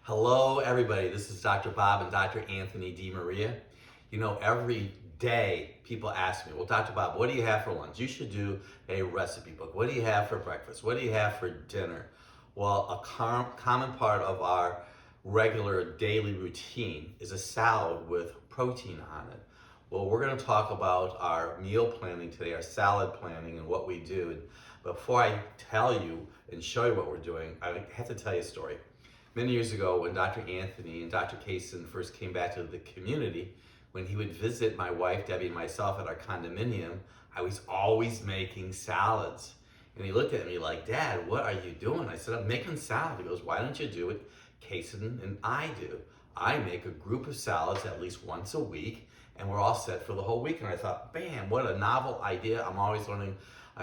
Hello, everybody. This is Dr. Bob and Dr. Anthony DiMaria. You know, every day people ask me, well, Dr. Bob, what do you have for lunch? You should do a recipe book. What do you have for breakfast? What do you have for dinner? Well, a common part of our regular daily routine is a salad with protein on it. Well, we're going to talk about our meal planning today, our salad planning, and what we do. And before I tell you and show you what we're doing, I have to tell you a story. Many years ago, when Dr. Anthony and Dr. Kaysen first came back to the community, when he would visit my wife, Debbie, and myself at our condominium, I was always making salads. And he looked at me like, Dad, what are you doing? I said, I'm making salad. He goes, why don't you do what Kaysen and I do? I make a group of salads at least once a week, and we're all set for the whole week. And I thought, bam, what a novel idea. I'm always learning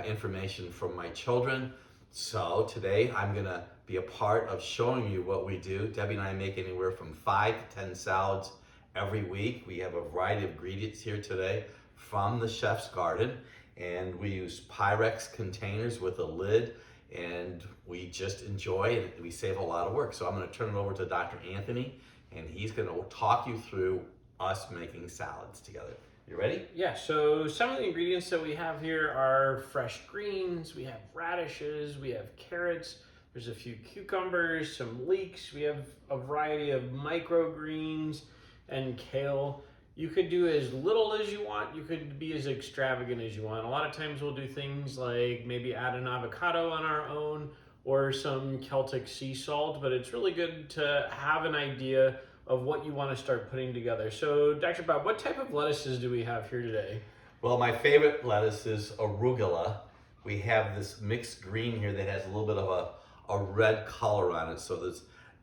information from my children. So today I'm gonna be a part of showing you what we do. Debbie and I make anywhere from 5 to 10 salads every week. We have a variety of ingredients here today from the chef's garden, and we use Pyrex containers with a lid, and we just enjoy it. We save a lot of work. So I'm gonna turn it over to Dr. Anthony, and he's gonna talk you through us making salads together. You ready? Yeah, so some of the ingredients that we have here are fresh greens, we have radishes, we have carrots, there's a few cucumbers, some leeks, we have a variety of microgreens and kale. You could do as little as you want, you could be as extravagant as you want. A lot of times we'll do things like maybe add an avocado on our own or some Celtic sea salt, but it's really good to have an idea of what you want to start putting together. So, Dr. Bob, what type of lettuces do we have here today? Well, my favorite lettuce is arugula. We have this mixed green here that has a little bit of a red color on it, so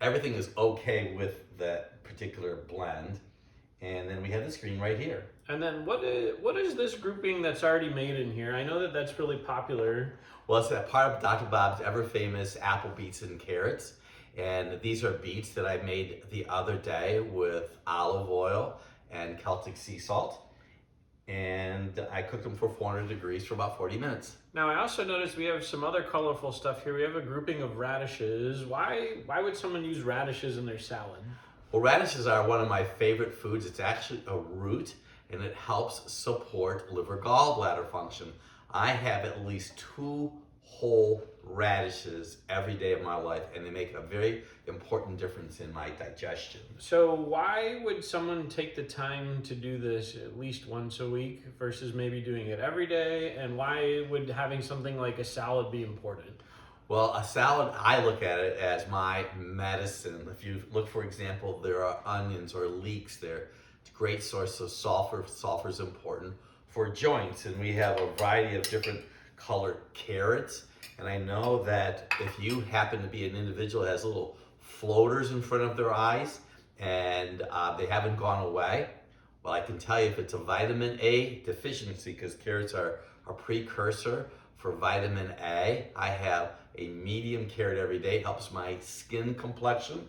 everything is okay with that particular blend. And then we have this green right here. And then what is this grouping that's already made in here? I know that that's really popular. Well, it's that part of Dr. Bob's ever famous apple beets and carrots. And these are beets that I made the other day with olive oil and Celtic sea salt. And I cooked them for 400 degrees for about 40 minutes. Now, I also noticed we have some other colorful stuff here. We have a grouping of radishes. Why would someone use radishes in their salad? Well, radishes are one of my favorite foods. It's actually a root, and it helps support liver gallbladder function. I have at least 2 whole radishes every day of my life, and they make a very important difference in my digestion. So why would someone take the time to do this at least once a week versus maybe doing it every day? And why would having something like a salad be important? Well, a salad, I look at it as my medicine. If you look, for example, there are onions or leeks there. It's a great source of sulfur. Sulfur is important for joints, and we have a variety of different colored carrots. And I know that if you happen to be an individual that has little floaters in front of their eyes and they haven't gone away, well, I can tell you if it's a vitamin A deficiency, because carrots are a precursor for vitamin A. I have a medium carrot every day, helps my skin complexion.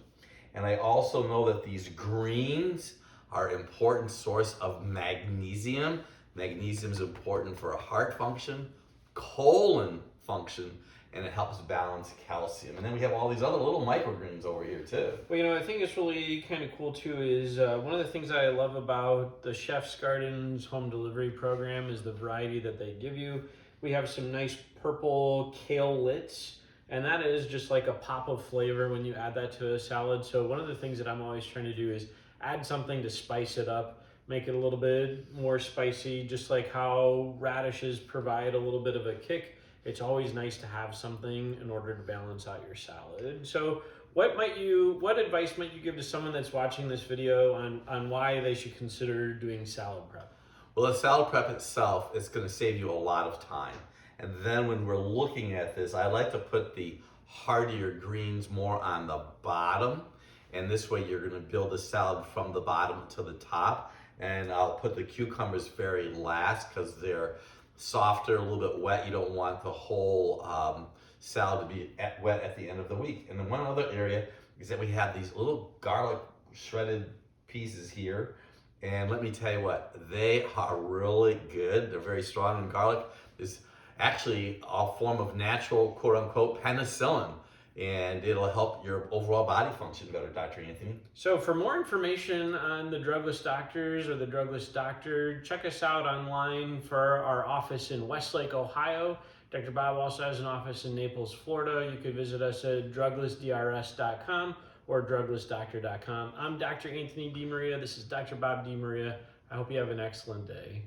And I also know that these greens are an important source of magnesium. Magnesium is important for heart function, colon function, and it helps balance calcium. And then we have all these other little microgreens over here too. Well, I think it's really kind of cool too is one of the things that I love about the Chef's Gardens home delivery program is the variety that they give you. We have some nice purple kale lits, and that is just like a pop of flavor when you add that to a salad. So one of the things that I'm always trying to do is add something to spice it up, make it a little bit more spicy, just like how radishes provide a little bit of a kick. It's always nice to have something in order to balance out your salad. So what advice might you give to someone that's watching this video on why they should consider doing salad prep? Well, the salad prep itself is going to save you a lot of time. And then when we're looking at this, I like to put the heartier greens more on the bottom. And this way you're going to build the salad from the bottom to the top. And I'll put the cucumbers very last because they're softer, a little bit wet. You don't want the whole salad to be wet at the end of the week. And then one other area is that we have these little garlic shredded pieces here. And let me tell you what, they are really good. They're very strong, and garlic is actually a form of natural, quote unquote, penicillin. and it'll help your overall body function better, Dr. Anthony. So for more information on the Drugless Doctors or the Drugless Doctor, check us out online for our office in Westlake, Ohio. Dr. Bob also has an office in Naples, Florida. You could visit us at druglessdrs.com or druglessdoctor.com. I'm Dr. Anthony DiMaria. This is Dr. Bob DiMaria. I hope you have an excellent day.